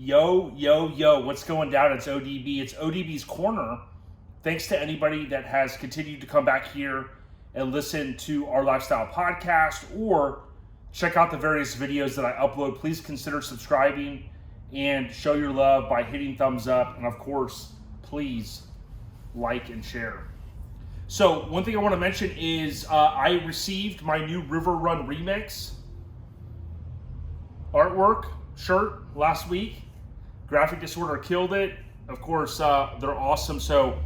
Yo, what's going down? It's ODB. It's ODB's Corner. Thanks to anybody that has continued to come back here and listen to our lifestyle podcast or check out the various videos that I upload. Please consider subscribing and show your love by hitting thumbs up. And of course, please like and share. So one thing I want to mention is I received my new River Run Remix artwork shirt last week. Graphic Disorder killed it. Of course, they're awesome. So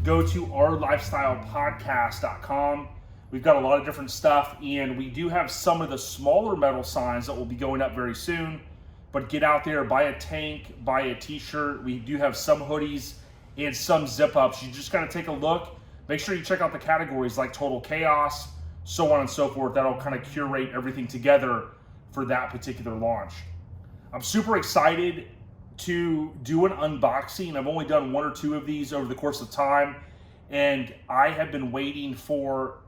go to ourlifestylepodcast.com. We've got a lot of different stuff, and we do have some of the smaller metal signs that will be going up very soon. But get out there, buy a tank, buy a t-shirt. We do have some hoodies and some zip-ups. You just got to take a look. Make sure you check out the categories like Total Chaos, so on and so forth. That'll kind of curate everything together for that particular launch. I'm super excited to do an unboxing. I've only done one or two of these over the course of time, and I have been waiting for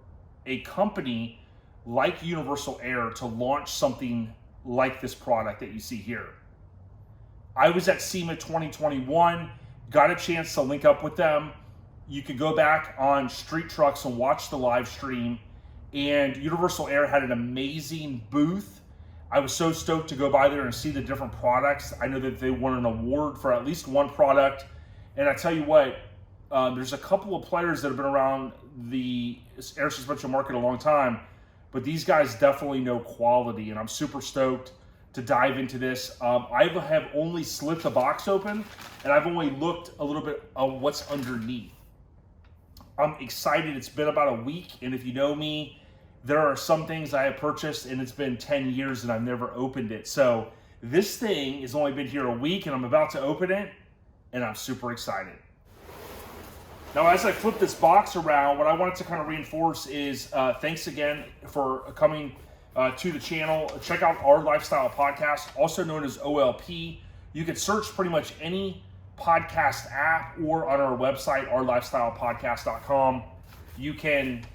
a company like Universal Air to launch something like this product that you see here. I was at SEMA 2021, got a chance to link up with them. You could go back on Street Trucks and watch the live stream, and Universal Air had an amazing booth. I was so stoked to go by there and see the different products. I know that they won an award for at least one product. And I tell you what, there's a couple of players that have been around the air suspension market a long time, but these guys definitely know quality, and I'm super stoked to dive into this. I have only slit the box open, and I've only looked a little bit of what's underneath. I'm excited. It's been about a week, and if you know me, there are some things I have purchased and it's been 10 years and I've never opened it. So this thing has only been here a week and I'm about to open it and I'm super excited. Now, as I flip this box around, what I wanted to kind of reinforce is thanks again for coming to the channel. Check out Our Lifestyle Podcast, also known as OLP. You can search pretty much any podcast app or on our website, ourlifestylepodcast.com. You can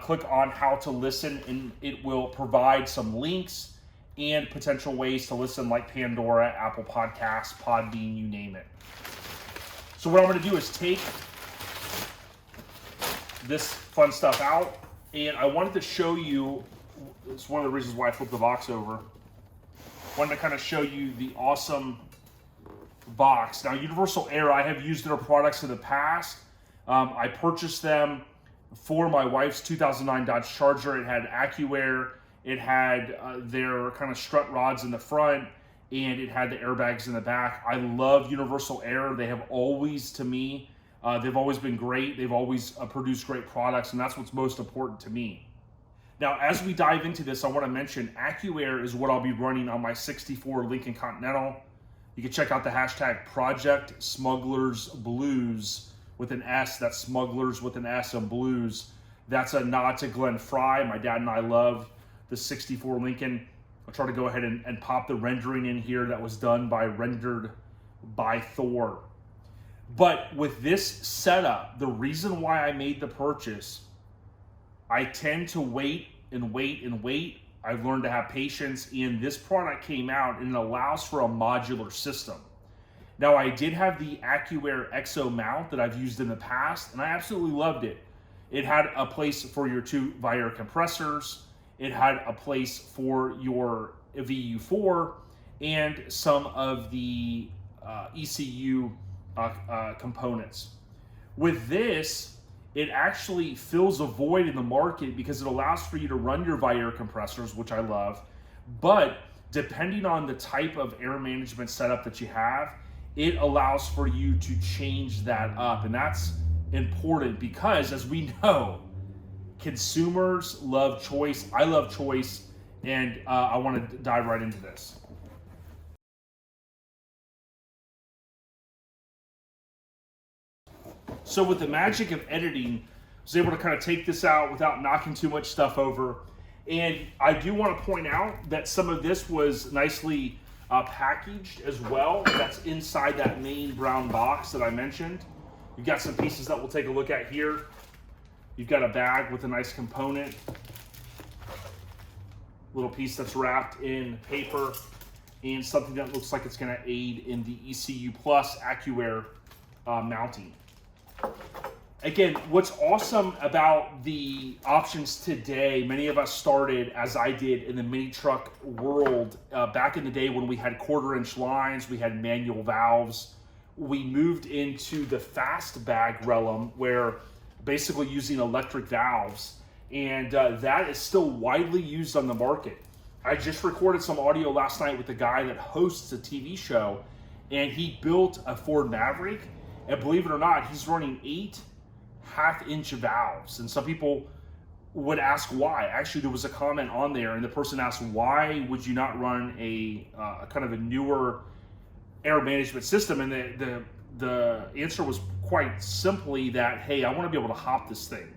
click on how to listen, and it will provide some links and potential ways to listen like Pandora, Apple Podcasts, Podbean, you name it. So what I'm going to do is take this fun stuff out, and I wanted to show you, it's one of the reasons why I flipped the box over, I wanted to kind of show you the awesome box. Now, Universal Air, I have used their products in the past. I purchased them for my wife's 2009 Dodge Charger. It had AccuAir, it had their kind of strut rods in the front, and it had the airbags in the back. I love Universal Air. They have always, to me, they've always been great. They've always produced great products, and that's what's most important to me. Now, as we dive into this, I want to mention AccuAir is what I'll be running on my 64 Lincoln Continental. You can check out the hashtag Project Smugglers Blues with an S. That's Smugglers with an S and Blues. That's a nod to Glenn Fry. My dad and I love the 64 Lincoln. I'll try to go ahead and pop the rendering in here that was done by Rendered by Thor. But with this setup, the reason why I made the purchase, I tend to wait and wait and wait. I've learned to have patience, and this product came out and it allows for a modular system. Now, I did have the AccuAir XO mount that I've used in the past, and I absolutely loved it. It had a place for your two ViAir compressors. It had a place for your VU4 and some of the ECU components. With this, it actually fills a void in the market because it allows for you to run your ViAir compressors, which I love, but depending on the type of air management setup that you have, it allows for you to change that up. And that's important because, as we know, consumers love choice. I love choice, and I want to dive right into this. So with the magic of editing, I was able to kind of take this out without knocking too much stuff over. And I do want to point out that some of this was nicely packaged as well. That's inside that main brown box that I mentioned. You've got some pieces that we'll take a look at here. You've got a bag with a nice component, little piece that's wrapped in paper. and something that looks like it's going to aid in the ECU Plus AccuAir mounting. Again, what's awesome about the options today, many of us started, as I did, in the mini truck world back in the day when we had 1/4-inch lines, we had manual valves. We moved into the fast bag realm where basically using electric valves, and that is still widely used on the market. I just recorded some audio last night with a guy that hosts a TV show, and he built a Ford Maverick, and believe it or not, he's running 8 1/2-inch valves. And some people would ask why. Actually, there was a comment on there, and the person asked, why would you not run a kind of a newer air management system? And the answer was quite simply that, hey, I want to be able to hop this thing.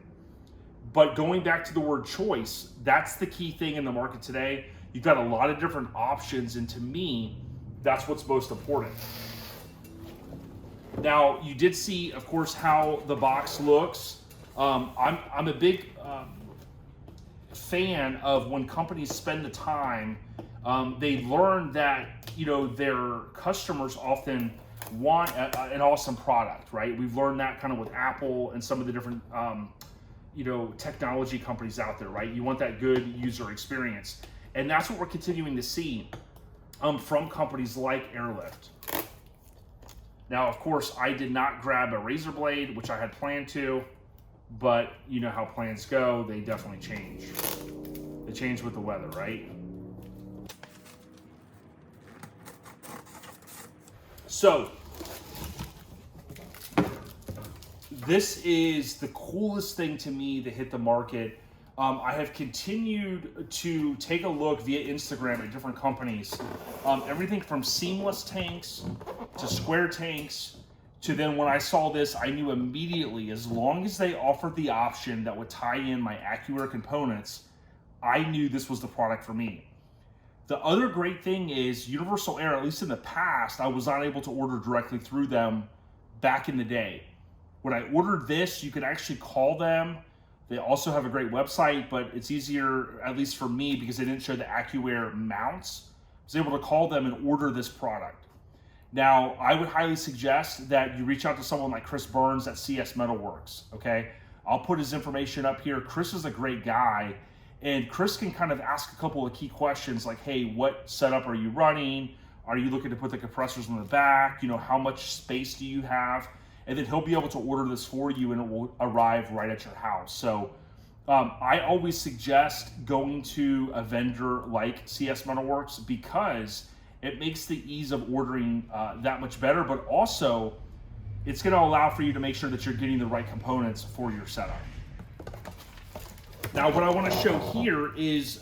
But going back to the word choice, that's the key thing in the market today. You've got a lot of different options, and to me, that's what's most important. Now, you did see, of course, how the box looks. I'm a big fan of when companies spend the time. They learn that, you know, their customers often want an awesome product, right? We've learned that kind of with Apple and some of the different, you know, technology companies out there, right? You want that good user experience. And that's what we're continuing to see from companies like Airlift. Now, of course, I did not grab a razor blade, which I had planned to, but you know how plans go, they definitely change. They change with the weather, right? So, this is the coolest thing to me that hit the market. I have continued to take a look via Instagram at different companies. Everything from seamless tanks to square tanks to then when I saw this, I knew immediately, as long as they offered the option that would tie in my AccuAir components, I knew this was the product for me. The other great thing is Universal Air, at least in the past, I was not able to order directly through them back in the day. When I ordered this, you could actually call them. They also have a great website, but it's easier, at least for me, because they didn't show the AccuAir mounts. I was able to call them and order this product. Now, I would highly suggest that you reach out to someone like Chris Burns at CS Metalworks, okay? I'll put his information up here. Chris is a great guy, and Chris can kind of ask a couple of key questions like, hey, what setup are you running? Are you looking to put the compressors on the back? You know, how much space do you have? And then he'll be able to order this for you and it will arrive right at your house. So I always suggest going to a vendor like CS Metalworks because it makes the ease of ordering that much better, but also it's going to allow for you to make sure that you're getting the right components for your setup. Now, what I want to show here is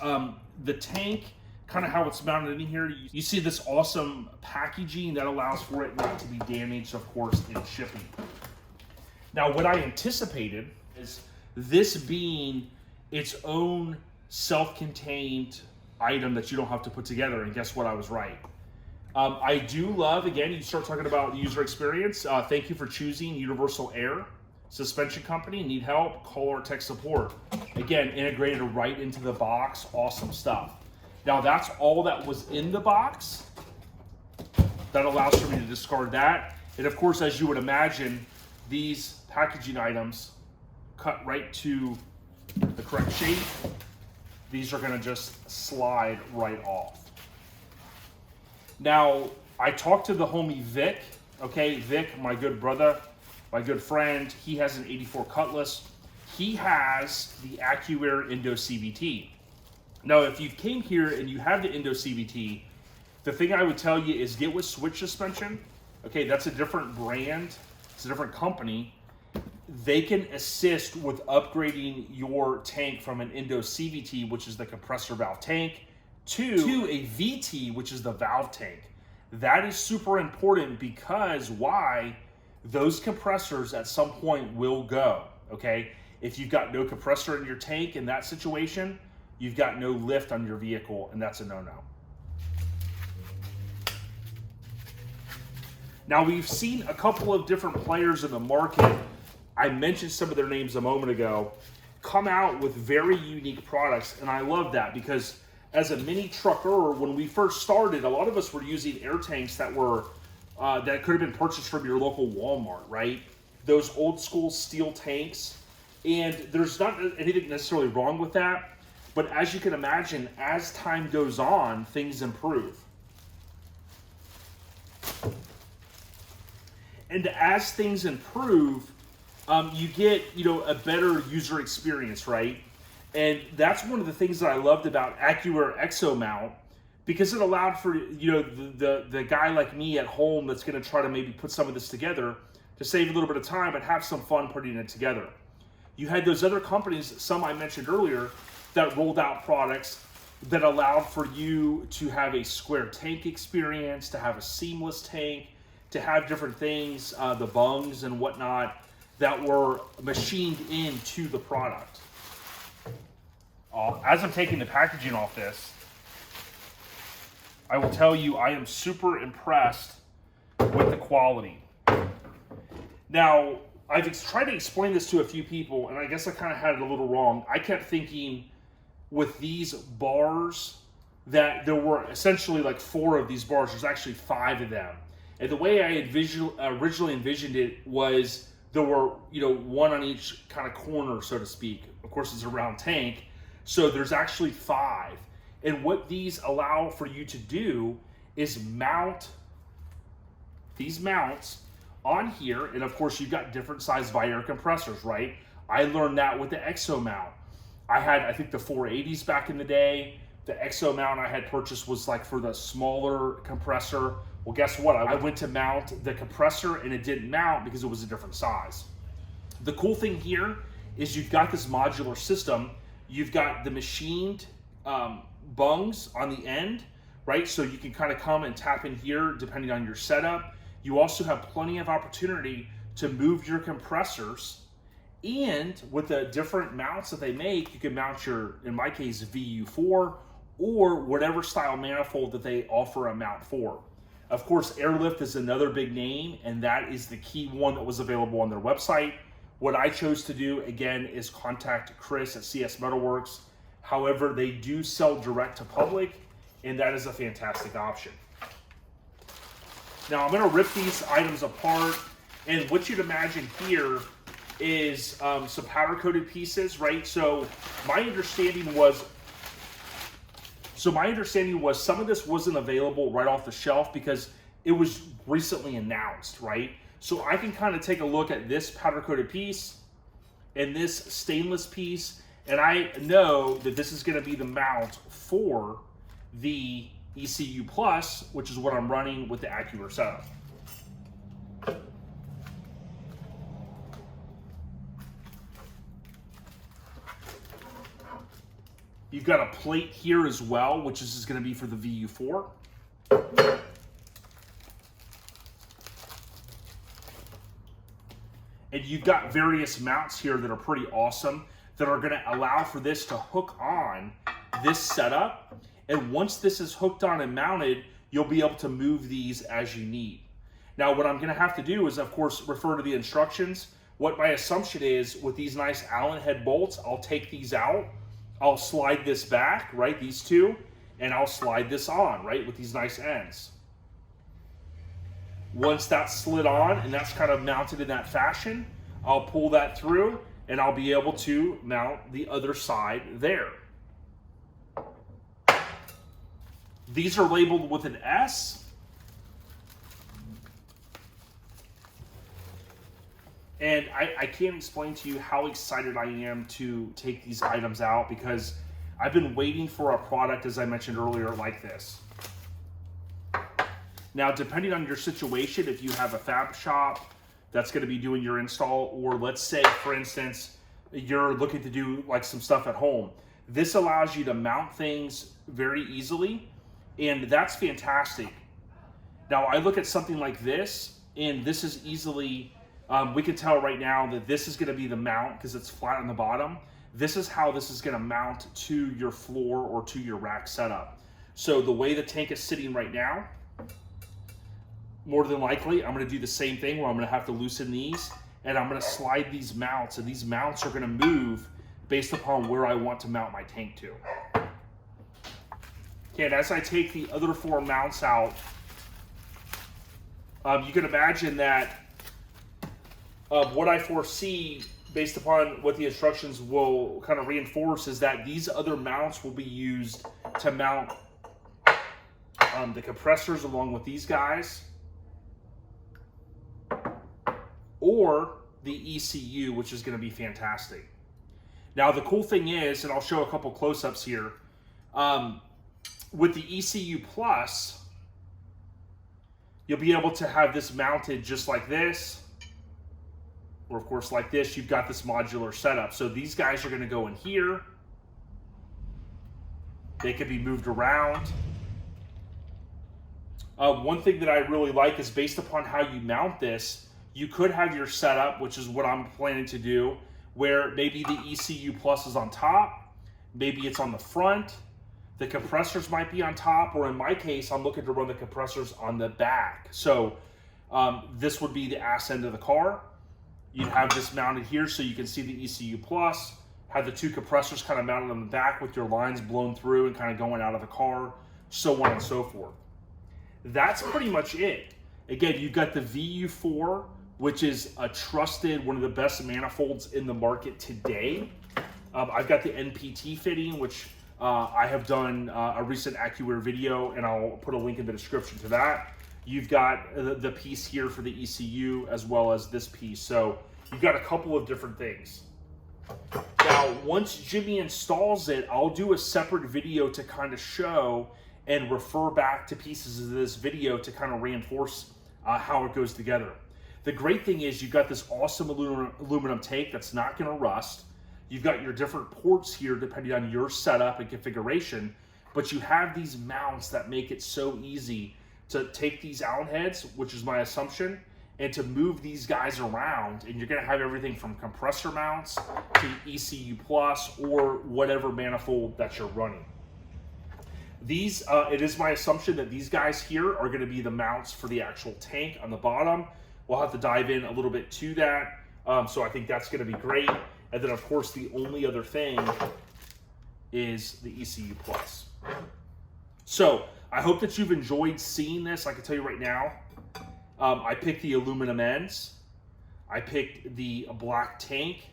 the tank, kind of how it's mounted in here. You see this awesome packaging that allows for it not to be damaged, of course, in shipping. Now, what I anticipated is this being its own self-contained item that you don't have to put together, and guess what? I was right. I do love, again, you start talking about user experience. Thank you for choosing Universal Air Suspension Company. Need help? Call our tech support. Again, integrated right into the box. Awesome stuff. Now, that's all that was in the box. That allows for me to discard that. And of course, as you would imagine, these packaging items cut right to the correct shape. These are going to just slide right off. Now, I talked to the homie Vic. Okay, Vic, my good brother, my good friend, he has an 84 Cutlass. He has the AccuAir Indo CVT. Now, if you came here and you have the Indo CVT, the thing I would tell you is get with Switch Suspension. Okay, that's a different brand. It's a different company. They can assist with upgrading your tank from an Indo CVT, which is the compressor valve tank, to a VT, which is the valve tank. That is super important because why? Those compressors at some point will go, okay? If you've got no compressor in your tank in that situation, you've got no lift on your vehicle, and that's a no-no. Now, we've seen a couple of different players in the market, I mentioned some of their names a moment ago, come out with very unique products, and I love that because as a mini trucker, when we first started, a lot of us were using air tanks that were that could have been purchased from your local Walmart, right? Those old school steel tanks. And there's not anything necessarily wrong with that, but as you can imagine, as time goes on, things improve. And as things improve, you get, a better user experience, right? And that's one of the things that I loved about AccuAir Exo Mount, because it allowed for, the guy like me at home that's going to try to maybe put some of this together to save a little bit of time and have some fun putting it together. You had those other companies, some I mentioned earlier, that rolled out products that allowed for you to have a square tank experience, to have a seamless tank, to have different things, the bungs and whatnot, that were machined into the product. As I'm taking the packaging off this, I will tell you I am super impressed with the quality. Now, I've tried to explain this to a few people, and I guess I kind of had it a little wrong. I kept thinking with these bars that there were essentially like 4 of these bars. There's actually 5 of them. And the way I originally envisioned it was there were, 1 on each kind of corner, so to speak. Of course, it's a round tank. So there's actually 5. And what these allow for you to do is mount these mounts on here. And of course, you've got different size ViAir compressors, right? I learned that with the Exo mount. I had, I think, the 480s back in the day. The Exo mount I had purchased was like for the smaller compressor. Well, guess what? I went to mount the compressor and it didn't mount because it was a different size. The cool thing here is you've got this modular system. You've got the machined bungs on the end, right? So you can kind of come and tap in here depending on your setup. You also have plenty of opportunity to move your compressors, and with the different mounts that they make, you can mount your, in my case, VU4 or whatever style manifold that they offer a mount for. Of course, Airlift is another big name, and that is the key one that was available on their website. What I chose to do, again, is contact Chris at CS Metalworks. However, they do sell direct to public, and that is a fantastic option. Now, I'm going to rip these items apart, and what you'd imagine here is some powder-coated pieces, right? So my understanding was some of this wasn't available right off the shelf because it was recently announced, right? So I can kind of take a look at this powder-coated piece and this stainless piece, and I know that this is going to be the mount for the ECU Plus, which is what I'm running with the AccuAir setup. You've got a plate here as well, which is going to be for the VU4. And you've got various mounts here that are pretty awesome that are going to allow for this to hook on this setup. And once this is hooked on and mounted, you'll be able to move these as you need. Now, what I'm going to have to do is, of course, refer to the instructions. What my assumption is, with these nice Allen head bolts, I'll take these out. I'll slide this back, right, these two, and I'll slide this on, right, with these nice ends. Once that's slid on and that's kind of mounted in that fashion, I'll pull that through and I'll be able to mount the other side there. These are labeled with an S. And I can't explain to you how excited I am to take these items out, because I've been waiting for a product, as I mentioned earlier, like this. Now, depending on your situation, if you have a fab shop that's going to be doing your install, or let's say, for instance, you're looking to do like some stuff at home, this allows you to mount things very easily, and that's fantastic. Now, I look at something like this, and this is easily... we can tell right now that this is going to be the mount because it's flat on the bottom. This is how this is going to mount to your floor or to your rack setup. So the way the tank is sitting right now, more than likely, I'm going to do the same thing where I'm going to have to loosen these, and I'm going to slide these mounts, and these mounts are going to move based upon where I want to mount my tank to. Okay, and as I take the other 4 mounts out, you can imagine that what I foresee based upon what the instructions will kind of reinforce is that these other mounts will be used to mount the compressors along with these guys, or the ECU, which is going to be fantastic. Now, the cool thing is, and I'll show a couple close-ups here, with the ECU Plus, you'll be able to have this mounted just like this, or of course like this. You've got this modular setup. So these guys are going to go in here. They can be moved around. One thing that I really like is based upon how you mount this, you could have your setup, which is what I'm planning to do, where maybe the ECU Plus is on top, maybe it's on the front, the compressors might be on top, or in my case, I'm looking to run the compressors on the back. So this would be the ass end of the car. You'd have this mounted here so you can see the ECU Plus, have the 2 compressors kind of mounted on the back with your lines blown through and kind of going out of the car, so on and so forth. That's pretty much it. Again, you've got the VU4, which is a trusted, one of the best manifolds in the market today. I've got the NPT fitting, which I have done a recent AccuAir video, and I'll put a link in the description to that. You've got the piece here for the ECU, as well as this piece. So you've got a couple of different things. Now, once Jimmy installs it, I'll do a separate video to kind of show and refer back to pieces of this video to kind of reinforce how it goes together. The great thing is you've got this awesome aluminum tank that's not going to rust. You've got your different ports here depending on your setup and configuration, but you have these mounts that make it so easy to take these Allen heads, which is my assumption, and to move these guys around, and you're going to have everything from compressor mounts to ECU Plus or whatever manifold that you're running. These, it is my assumption that these guys here are going to be the mounts for the actual tank on the bottom. We'll have to dive in a little bit to that, so I think that's going to be great. And then, of course, the only other thing is the ECU Plus. So I hope that you've enjoyed seeing this. I can tell you right now, I picked the aluminum ends. I picked the black tank,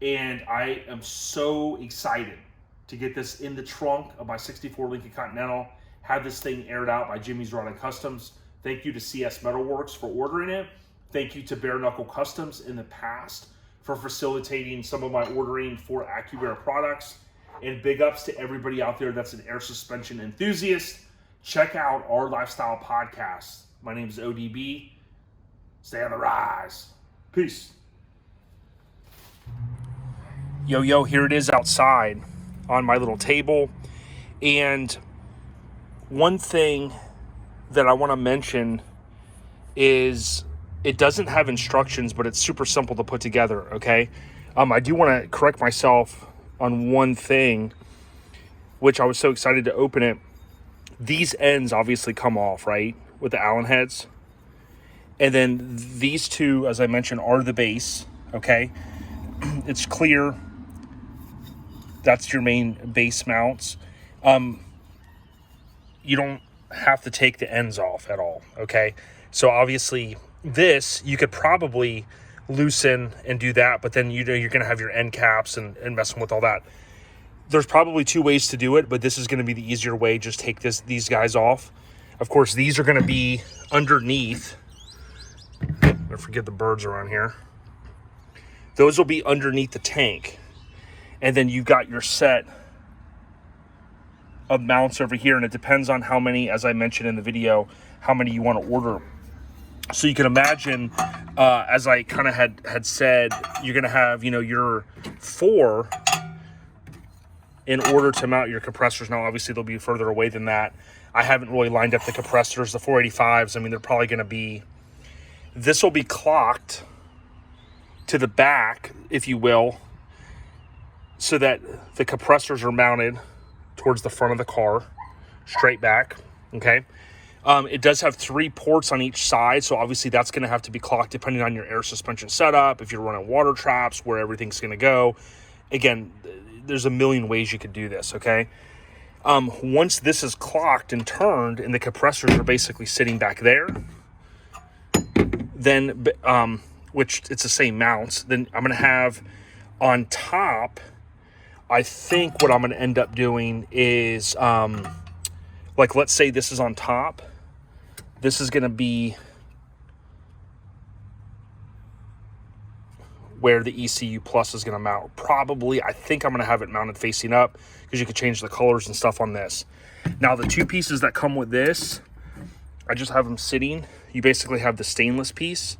and I am so excited to get this in the trunk of my 64 Lincoln Continental, have this thing aired out by Jimmy's Rod and Customs. Thank you to CS Metalworks for ordering it. Thank you to Bare Knuckle Customs in the past for facilitating some of my ordering for AccuAir products. And big ups to everybody out there that's an air suspension enthusiast. Check out our lifestyle podcast. My name is ODB. Stay on the rise. Peace. Yo, here it is outside on my little table. And one thing that I want to mention is it doesn't have instructions, but it's super simple to put together, okay? I do want to correct myself on one thing, which I was so excited to open it. These ends obviously come off, right, with the Allen heads. And then these 2, as I mentioned, are the base, okay? It's clear. That's your main base mounts. You don't have to take the ends off at all, okay? So obviously this, you could probably loosen and do that, but then you're going to have your end caps and messing with all that. There's probably 2 ways to do it, but this is going to be the easier way. Just take these guys off. Of course, these are going to be underneath. I forget the birds around here. Those will be underneath the tank. And then you've got your set of mounts over here, and it depends on how many, as I mentioned in the video, how many you want to order. So you can imagine, as I kind of had said, you're going to have, your 4 in order to mount your compressors. Now, obviously, they'll be further away than that. I haven't really lined up the compressors. The 485s, I mean, they're probably going to be, this will be clocked to the back, if you will, so that the compressors are mounted towards the front of the car, straight back, okay? It does have 3 ports on each side, so obviously that's going to have to be clocked depending on your air suspension setup, if you're running water traps, where everything's going to go. Again, there's a million ways you could do this, okay? Once this is clocked and turned and the compressors are basically sitting back there, then, which it's the same mounts, then I'm going to have on top, I think what I'm going to end up doing is, like, let's say this is on top. This is going to be where the ECU Plus is going to mount. Probably, I think I'm going to have it mounted facing up because you can change the colors and stuff on this. Now, the two pieces that come with this, I just have them sitting. You basically have the stainless piece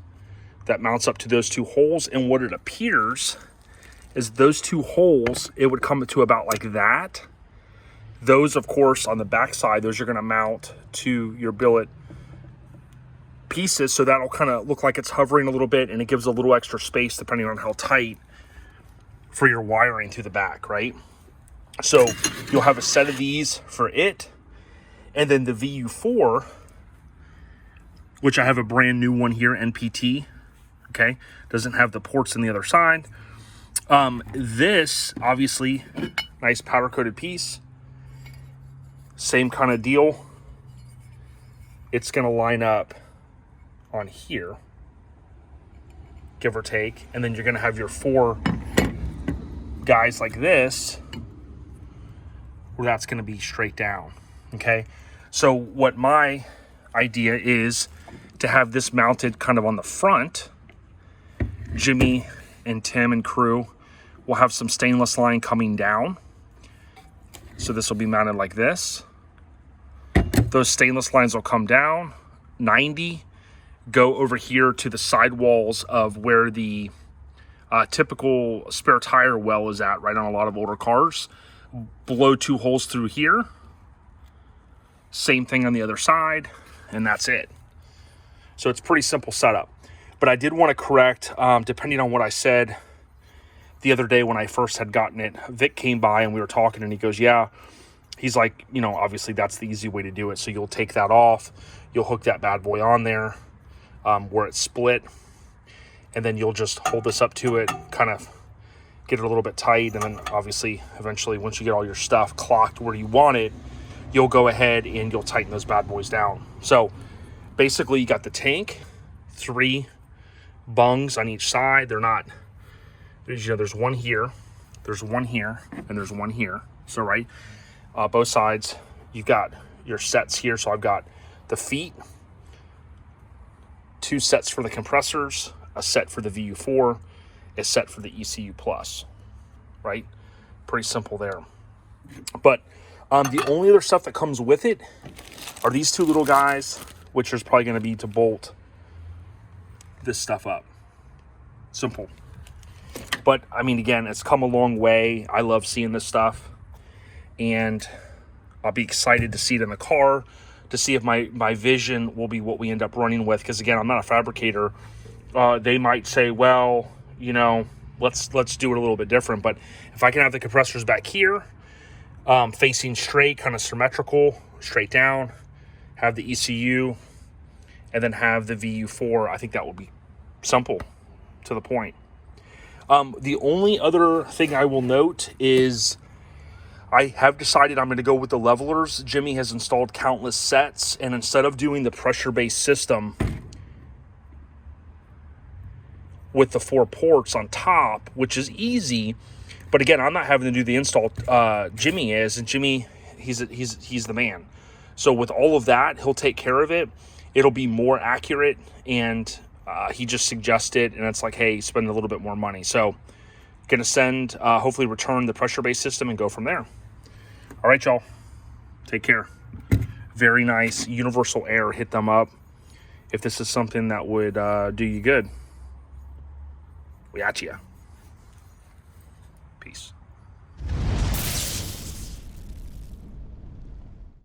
that mounts up to those two holes. And what it appears is those two holes, it would come to about like that. Those, of course, on the back side, those are going to mount to your billet pieces, so that'll kind of look like it's hovering a little bit, and it gives a little extra space depending on how tight for your wiring through the back, right? So you'll have a set of these for it, and then the VU4, which I have a brand new one here, NPT, okay? Doesn't have the ports on the other side. This, obviously, nice powder-coated piece. Same kind of deal. It's going to line up on here, give or take, and then you're going to have your 4 guys like this, where that's going to be straight down, okay? So what my idea is to have this mounted kind of on the front. Jimmy and Tim and crew will have some stainless line coming down, so this will be mounted like this. Those stainless lines will come down 90, go over here to the sidewalls of where the typical spare tire well is at, right on a lot of older cars. Blow 2 holes through here. Same thing on the other side, and that's it. So it's pretty simple setup. But I did want to correct, depending on what I said the other day when I first had gotten it, Vic came by and we were talking, and he goes, yeah, he's like, you know, obviously that's the easy way to do it. So you'll take that off, you'll hook that bad boy on there where it's split, and then you'll just hold this up to it, kind of get it a little bit tight, and then obviously eventually once you get all your stuff clocked where you want it, you'll go ahead and you'll tighten those bad boys down. So basically you got the tank, 3 bungs on each side. They're not, you know, there's one here, there's one here, and there's one here. So right, both sides, you've got your sets here. So I've got the feet, 2 sets for the compressors, a set for the VU4, a set for the ECU Plus, right? Pretty simple there. But the only other stuff that comes with it are these 2 little guys, which is probably going to be to bolt this stuff up. Simple. But I mean, again, it's come a long way. I love seeing this stuff, and I'll be excited to see it in the car, to see if my vision will be what we end up running with. Because again, I'm not a fabricator. They might say, well, you know, let's do it a little bit different. But if I can have the compressors back here, facing straight, kind of symmetrical, straight down, have the ECU, and then have the VU4, I think that would be simple, to the point. The only other thing I will note is I have decided I'm going to go with the levelers. Jimmy has installed countless sets, and instead of doing the pressure-based system with the 4 ports on top, which is easy, but again, I'm not having to do the install. Jimmy is, and Jimmy, he's the man. So with all of that, he'll take care of it. It'll be more accurate, and he just suggested, and it's like, hey, spend a little bit more money. So going to send, hopefully return the pressure-based system and go from there. All right, y'all. Take care. Very nice. Universal Air. Hit them up if this is something that would do you good. We at ya. Peace.